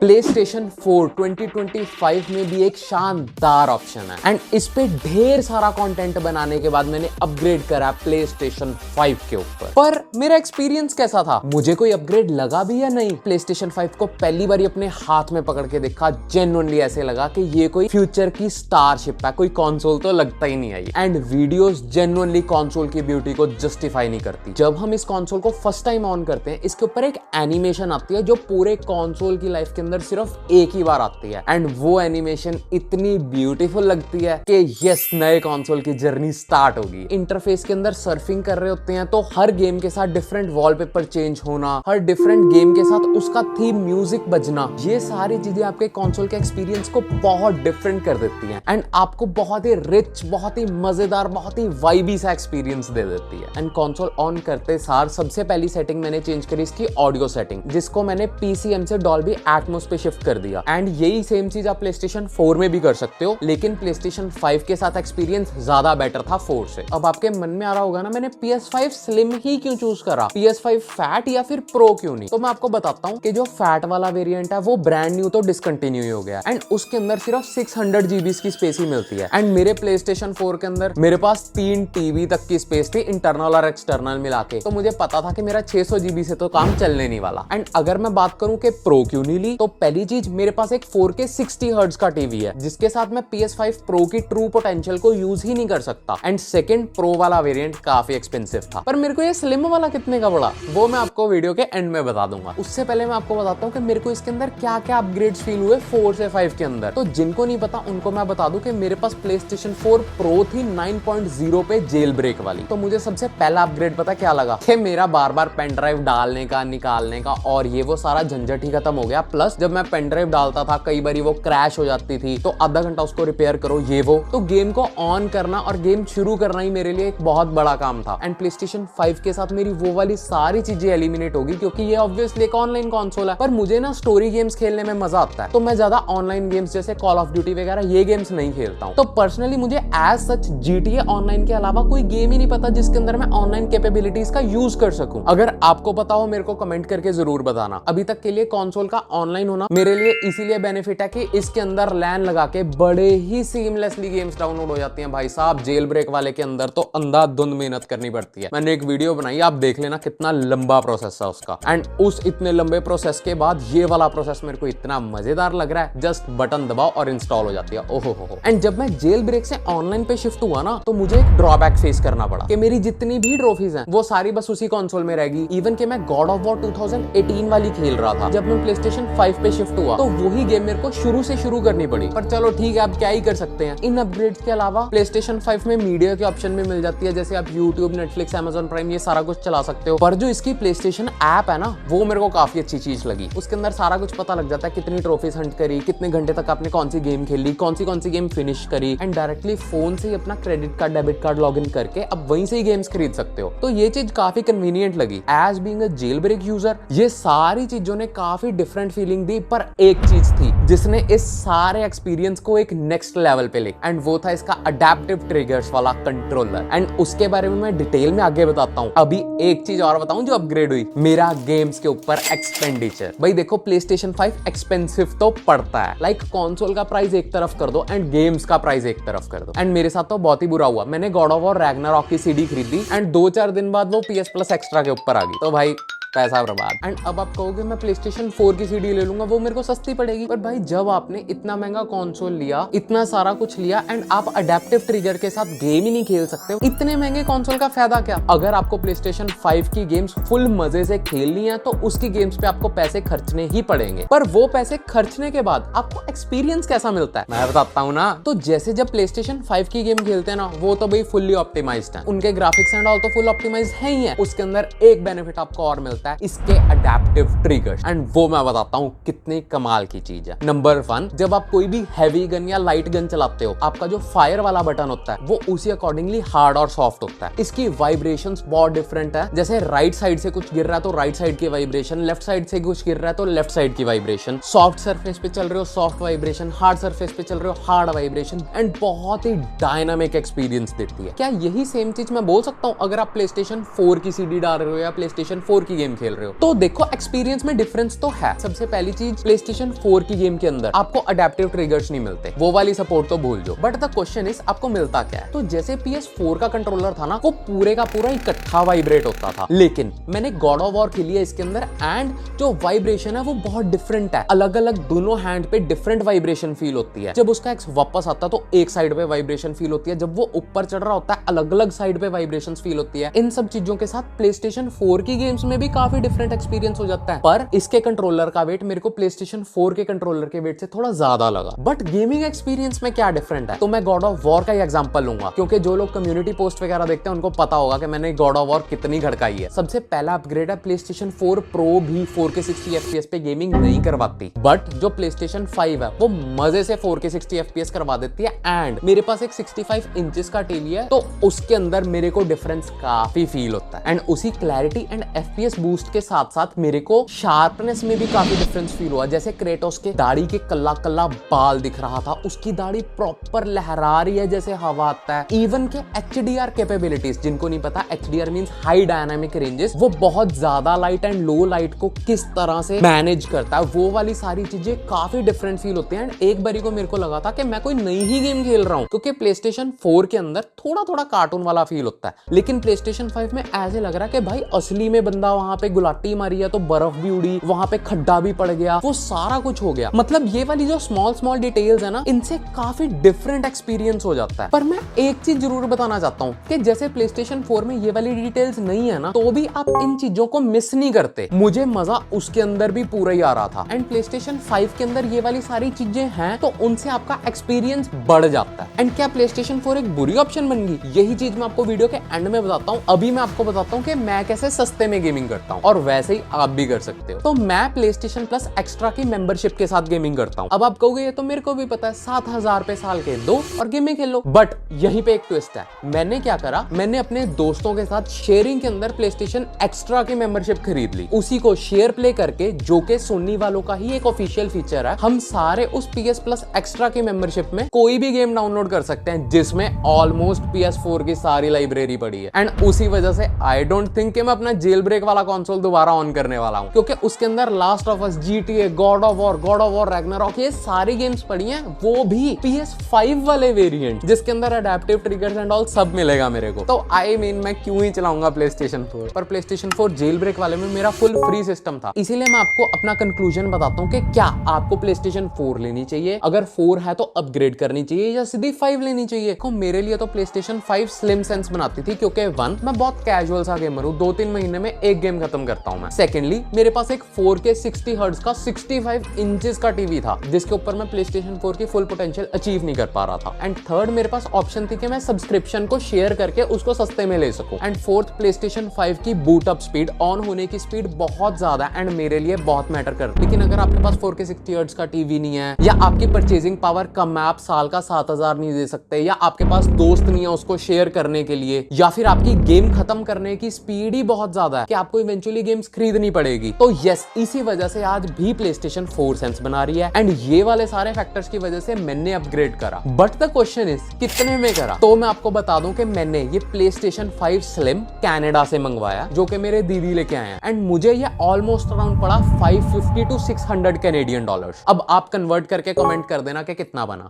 PlayStation 4 2025 में भी एक शानदार ऑप्शन है एंड इस पे ढेर सारा कंटेंट बनाने के बाद मैंने अपग्रेड करा PlayStation 5 के ऊपर। पर मेरा एक्सपीरियंस कैसा था, मुझे कोई अपग्रेड लगा भी या नहीं? PlayStation 5 को पहली बार अपने हाथ में पकड़ के देखा, जेन्युइनली ऐसे लगा कि ये कोई फ्यूचर की स्टारशिप है, कोई कंसोल तो लगता ही नहीं आई। एंड वीडियोस जेन्युइनली कंसोल की ब्यूटी को जस्टिफाई नहीं करती। जब हम इस कंसोल को फर्स्ट टाइम ऑन करते हैं, इसके ऊपर एक एनिमेशन आती है जो पूरे कंसोल की लाइफ के अंदर सिर्फ एक ही बार आती है एंड वो एनिमेशन इतनी ब्यूटीफुल लगती है कि यस, नए कंसोल की जर्नी स्टार्ट होगी। इंटरफेस के अंदर सर्फिंग कर रहे होते हैं तो हर गेम के साथ डिफरेंट वॉलपेपर चेंज होना, हर डिफरेंट गेम के साथ उसका थीम म्यूजिक बजना, ये सारी चीजें आपके कंसोल के एक्सपीरियंस को बहुत डिफरेंट कर देती हैं एंड आपको बहुत ही रिच, बहुत ही मजेदार, बहुत ही वाइबी सा एक्सपीरियंस दे देती है। एंड कंसोल ऑन करते सार सबसे पहली सेटिंग मैंने चेंज करी इसकी ऑडियो सेटिंग, जिसको मैंने PCM से डॉल्बी एटमॉस पे शिफ्ट कर दिया। एंड यही सेम चीज आप PlayStation 4 में भी कर सकते हो, लेकिन PlayStation 5 के साथ एक्सपीरियंस ज्यादा बेटर था 4 से। अब आपके मन में आ रहा होगा ना, मैंने PS5 स्लिम ही क्यों चूज करा, PS5 फैट या फिर प्रो क्यों नहीं? तो मैं आपको बताता हूँ कि जो फैट वाला वेरिएंट है वो ब्रांड न्यू तो डिसकंटिन्यू हो गया एंड उसके अंदर सिर्फ 600 GB की स्पेस ही मिलती है। एंड मेरे PlayStation 4 के अंदर मेरे पास 3 TV तक की स्पेस थी, इंटरनल और एक्सटर्नल मिला के, तो मुझे पता था कि मेरा 600 GB से तो काम चलने नहीं वाला। एंड अगर मैं बात करूं कि प्रो क्यों नहीं ली, तो पहली चीज, मेरे पास एक 4K 60 हर्ट्ज का टीवी है जिसके साथ मैं PS5 Pro की ट्रू पोटेंशियल को यूज ही नहीं कर सकता। एंड सेकंड, प्रो वाला वेरिएंट काफी एक्सपेंसिव था। पर मेरे को ये स्लिम वाला कितने का पड़ा वो मैं आपको वीडियो के एंड में बता दूंगा। उससे पहले मैं आपको बताता हूँ कि मेरे को इसके अंदर क्या क्या अपग्रेड्स फील हुए 4 से 5 के अंदर। तो जिनको नहीं पता उनको मैं बता दूं कि मेरे पास PlayStation 4 Pro थी 9.0 पे जेल ब्रेक वाली। तो मुझे सबसे पहला अपग्रेड पता क्या लगा, कि मेरा बार बार पेन ड्राइव डालने का, निकालने का और ये वो सारा झंझट ही खत्म हो गया। प्लस जब मैं पेन ड्राइव डालता था कई बार वो क्रैश हो जाती थी, तो आधा घंटा उसको रिपेयर करो, ये वो, तो गेम को ऑन करना और गेम शुरू करना ही मेरे लिए एक बहुत बड़ा काम था। एंड PlayStation 5 के साथ मेरी वो वाली सारी चीजें एलिमिनेट होगी, क्योंकि ये ऑब्वियसली एक ऑनलाइन कंसोल है। पर मुझे ना स्टोरी गेम्स खेलने में मजा आता है, तो मैं ज्यादा ऑनलाइन गेम्स जैसे कॉल ऑफ ड्यूटी वगैरह ये गेम्स नहीं खेलता हूँ। तो पर्सनली मुझे एज सच GTA ऑनलाइन के अलावा कोई गेम ही नहीं पता जिसके अंदर मैं ऑनलाइन कैपेबिलिटीज का यूज कर सकूं। अगर आपको पता हो मेरे को कमेंट करके जरूर बताना। अभी तक के लिए कंसोल का ऑनलाइन होना मेरे लिए इसीलिए बेनिफिट है कि इसके अंदर लैन लगा के बड़े ही सीमलेसली गेम्स डाउनलोड हो जाती हैं। भाई साहब, जेल ब्रेक वाले के अंदर तो अंधाधुंध मेहनत करनी पड़ती है। मैंने एक वीडियो बनाई, आप देख लेना कितना लंबा प्रोसेस है उसका। एंड उस इतने लंबे प्रोसेस के बाद ये वाला प्रोसेस मेरे को इतना मजेदार लग रहा है, जस्ट बटन दबाओ और इंस्टॉल हो जाती है। ओहो हो। एंड जब मैं जेल ब्रेक से ऑनलाइन पे शिफ्ट हुआ ना, तो मुझे एक ड्रॉबैक फेस करना पड़ा कि मेरी जितनी भी ट्रॉफीज हैं वो सारी बस उसी कंसोल में रहेगी। इवन कि मैं गॉड ऑफ वॉर 2018 वाली खेल रहा था, जब मैं PlayStation 5 पे शिफ्ट हुआ तो वही गेम मेरे को शुरू से शुरू करनी पड़ी। पर चलो ठीक है, आप क्या ही कर सकते हैं। इन अपग्रेड्स के अलावा PlayStation 5 में मीडिया के ऑप्शन भी मिल जाती है, जैसे आप YouTube, Netflix, Amazon प्राइम ये सारा कुछ चला सकते हो। पर जो इसकी PlayStation ऐप है ना, वो मेरे को काफी अच्छी चीज लगी। उसके अंदर सारा कुछ पता लग जाता है, कितनी ट्रॉफीज हंट करी, कितने घंटे तक आपने कौन सी गेम खेली, कौन सी गेम फिनिश करी। एंड डायरेक्टली फोन से ही अपना credit card, debit card log in करके अब वहीं से ही गेम्स खरीद सकते हो। तो ये चीज काफी कन्वीनियंट लगी। As being a jailbreak user, ये सारी चीजों ने काफी डिफरेंट फीलिंग दी। पर एक चीज थी जिसने इस सारे एक्सपीरियंस को एक नेक्स्ट लेवल पे ले, एंड वो था इसका अडेप्टिव ट्रिगर्स वाला कंट्रोलर। एंड उसके बारे में मैं डिटेल में आगे बताता हूँ। अभी एक चीज और बताऊं जो अपग्रेड हुई, मेरा गेम्स के ऊपर एक्सपेंडिचर। भाई देखो, PlayStation 5 एक्सपेंसिव तो पड़ता है, लाइक कंसोल का प्राइस एक तरफ कर दो एंड गेम्स का प्राइस एक तरफ कर दो। एंड मेरे साथ तो बहुत ही बुरा हुआ। मैंने गॉड ऑफ वॉर रैग्नारॉक की CD खरीदी एंड 2-4 दिन बाद वो PS Plus एक्स्ट्रा के ऊपर आ गई। तो भाई पैसा बर्बाद। एंड अब आप कहोगे मैं PlayStation 4 की CD ले लूंगा, वो मेरे को सस्ती पड़ेगी। पर भाई जब आपने इतना महंगा कंसोल लिया, इतना सारा कुछ लिया एंड आप अडेप्टिव ट्रिगर के साथ गेम ही नहीं खेल सकते, इतने महंगे कंसोल का फायदा क्या? अगर आपको PlayStation 5 की गेम्स फुल मजे से खेलनी है तो उसकी गेम्स पे आपको पैसे खर्चने ही पड़ेंगे। पर वो पैसे खर्चने के बाद आपको एक्सपीरियंस कैसा मिलता है, मैं बताता हूँ ना। तो जैसे जब PlayStation 5 की गेम खेलते हैं ना, वो तो भाई फुल्ली ऑप्टिमाइज्ड है, उनके ग्राफिक्स एंड ऑल तो फुल ऑप्टिमाइज्ड है ही है। उसके अंदर एक बेनिफिट आपको और मिलता है, इसके अडेप्टिव ट्रिगर्स। एंड वो मैं बताता हूँ कितनी कमाल की चीज है। नंबर 1, जब आप कोई भी हैवी गन या लाइट गन चलाते हो, आपका जो फायर वाला बटन होता है वो उसी अकॉर्डिंगली हार्ड और सॉफ्ट होता है। इसकी वाइब्रेशंस बहुत डिफरेंट है। जैसे राइट साइड से कुछ गिर रहा है तो राइट साइड की वाइब्रेशन, लेफ्ट साइड से कुछ गिर रहा है तो लेफ्ट साइड की वाइब्रेशन, सॉफ्ट सरफेस पे चल रहे हो सॉफ्ट वाइब्रेशन, हार्ड सरफेस पे चल रहे हो हार्ड वाइब्रेशन। एंड बहुत ही डायनामिक एक्सपीरियंस देती है। क्या यही सेम चीज मैं बोल सकता हूँ अगर आप PlayStation 4 की CD डाल रहे हो या PlayStation 4 की गेम गेम खेल रहे हो। तो देखो एक्सपीरियंस में डिफरेंस तो है। सबसे पहली चीज, PlayStation 4 की गेम के अंदर आपको अडेप्टिव ट्रिगर्स नहीं मिलते, वो वाली सपोर्ट तो भूल जाओ। बट द क्वेश्चन इज आपको मिलता क्या है। तो जैसे PS4 का कंट्रोलर था ना, वो पूरे का पूरा इकट्ठा वाइब्रेट होता था, लेकिन मैंने गॉड ऑफ वॉर खेली है इसके अंदर, एंड जो वाइब्रेशन है वो बहुत डिफरेंट है। अलग अलग दोनों हैंड पे डिफरेंट वाइब्रेशन फील होती है। जब उसका एक्स वापस आता है तो एक साइड पे वाइब्रेशन फील होती है, जब वो ऊपर चढ़ रहा होता है अलग अलग साइड पे वाइब्रेशन फील होती है। इन सब चीजों के साथ PlayStation 4 की गेम्स में भी काफी डिफरेंट एक्सपीरियंस हो जाता है। पर इसके कंट्रोलर का वेट मेरे को PlayStation 4 के कंट्रोलर के वेट से थोड़ा ज्यादा लगा। बट गेमिंग एक्सपीरियंस में क्या डिफरेंट है, तो मैं गॉड ऑफ वॉर का ही एग्जांपल लूंगा, क्योंकि जो लोग कम्युनिटी पोस्ट वगैरह देखते हैं उनको पता होगा कि मैंने गॉड ऑफ वॉर कितनी घड़काई है। सबसे पहला अपग्रेड है PlayStation 4 Pro भी 4K 60 FPS पे गेमिंग नहीं करवाती, बट जो PlayStation 5 है वो मजे से 4K 60 FPS करवा देती है। एंड मेरे पास एक 65 इंचेस का टीवी है, तो उसके अंदर मेरे को डिफरेंस काफी फील होता है। एंड उसी क्लैरिटी एंड FPS बूस्ट के साथ साथ मेरे को शार्पनेस में भी काफी डिफरेंस फील हुआ। जैसे क्रेटोस के दाढ़ी के कल्ला कल्ला बाल दिख रहा था, उसकी दाढ़ी प्रॉपर लहरा रही है जैसे हवा आता है। इवन के HDR कैपेबिलिटीज, जिनको नहीं पता HDR means high dynamic ranges, वो बहुत ज्यादा लाइट एंड लो लाइट को किस तरह से मैनेज करता है, वो वाली सारी चीजें काफी डिफरेंट फील होती हैं। एंड एक बारी को मेरे को लगा था कि मैं कोई नई ही गेम खेल रहा हूं, क्योंकि PlayStation 4 के अंदर थोड़ा थोड़ा कार्टून वाला फील होता है, लेकिन PlayStation 5 में ऐसे लग रहा है कि भाई असली में बंदा वहां पे गुलाटी मारी है तो बर्फ भी उड़ी, वहां पे खड्डा भी पड़ गया, वो सारा कुछ हो गया। मतलब ये वाली जो स्मॉल स्मॉल डिटेल्स है ना, इनसे काफी डिफरेंट एक्सपीरियंस हो जाता है। पर मैं एक चीज जरूर बताना चाहता हूँ कि जैसे PlayStation 4 में ये वाली डिटेल्स नहीं है ना, तो भी आप इन चीजों को मिस नहीं करते। मुझे मजा उसके अंदर भी पूरा ही आ रहा था। एंड PlayStation 5 के अंदर ये वाली सारी चीजें हैं, तो उनसे आपका एक्सपीरियंस बढ़ जाता है। एंड क्या PlayStation 4 एक बुरी ऑप्शन बन गई, यही चीज मैं आपको वीडियो के एंड में बताता हूँ। अभी मैं आपको बताता हूँ कि मैं कैसे सस्ते में गेमिंग करता हूँ, और वैसे ही आप भी कर सकते हो। तो मैं PlayStation Plus एक्स्ट्रा की मेंबरशिप के साथ गेमिंग करता हूँ। अब आप कहोगे ये तो मेरे को भी पता है, 7,000 रुपए साल के दो और गेमिंग खेल लो। बट यहीं पे एक ट्विस्ट है। मैंने क्या करा, मैंने अपने दोस्तों के साथ शेयरिंग के अंदर PlayStation एक्स्ट्रा की मेंबरशिप खरीद ली। उसी को शेयर प्ले करके, जो कि सोनी वालों का ही एक ऑफिशियल फीचर है, हम सारे उस PS Plus एक्स्ट्रा की मेंबरशिप में कोई भी गेम डाउनलोड कर सकते हैं, जिसमें ऑलमोस्ट PS4 की सारी लाइब्रेरी पड़ी है। एंड उसी वजह से आई डोंट थिंक कि मैं अपना जेल ब्रेक वाला कंसोल दोबारा ऑन करने वाला हूं, क्योंकि उसके अंदर last of us, GTA, God of war, Ragnarok, ये सारी गेम्स पड़ी हैं, वो भी PS5 वाले वेरिएंट, जिसके अंदर अडैप्टिव ट्रिगर्स एंड ऑल सब मिलेगा मेरे को। तो आई मीन मैं क्यों ही चलाऊंगा PlayStation 4। पर PlayStation 4 जेल ब्रेक वाले में मेरा फुल फ्री सिस्टम था। इसीलिए मैं आपको अपना कंक्लूजन बताता हूँ कि क्या आपको PlayStation 4 लेनी चाहिए, अगर 4 है तो अपग्रेड करनी चाहिए, या सीधी 5 लेनी चाहिए। देखो मेरे लिए तो PlayStation 5 स्लिम सेंस बनाती थी, क्योंकि 1 मैं बहुत कैजुअल सा गेमर हूँ, 2-3 महीने में एक गेम खत्म करता हूँ मैं। सेकेंडली मेरे पास एक 4K 60 हर्ट्ज का 65 इंचेस का टीवी था, जिसके ऊपर मैं PlayStation 4 की फुल पोटेंशियल अचीव नहीं कर पा रहा था। एंड थर्ड, मेरे पास ऑप्शन थी कि मैं सब्सक्रिप्शन को शेयर करके उसको सस्ते में ले सकूं। एंड फोर्थ, PlayStation 5 की बूट अप स्पीड, ऑन होने की स्पीड बहुत ज्यादा एंड मेरे लिए बहुत मैटर करती है। लेकिन अगर आपके पास 4K 60 हर्ट्ज का टीवी नहीं है, या आपकी परचेजिंग पावर कम है, आप साल का 7,000 नहीं दे सकते, या आपके पास दोस्त नहीं है उसको शेयर करने के लिए, या फिर आपकी गेम खत्म करने की स्पीड ही बहुत ज्यादा है कि आपको इवेंचुअली गेम्स खरीदनी पड़ेगी, तो यस, इसी वजह से आज भी PlayStation 4 सेंस बना रही है। एंड ये वाले सारे फैक्टर्स की वजह से मैंने अपग्रेड करा। बट द क्वेश्चन इज कितने में करा, तो मैं आपको बता दूं कि मैंने ये PlayStation 5 स्लिम कनाडा से मंगवाया, जो कि मेरे दीदी लेके आए हैं। एंड मुझे ये ऑलमोस्ट अराउंड पड़ा 550 to 600 कैनेडियन डॉलर्स। अब आप कन्वर्ट करके कमेंट कर देना कि कितना बना।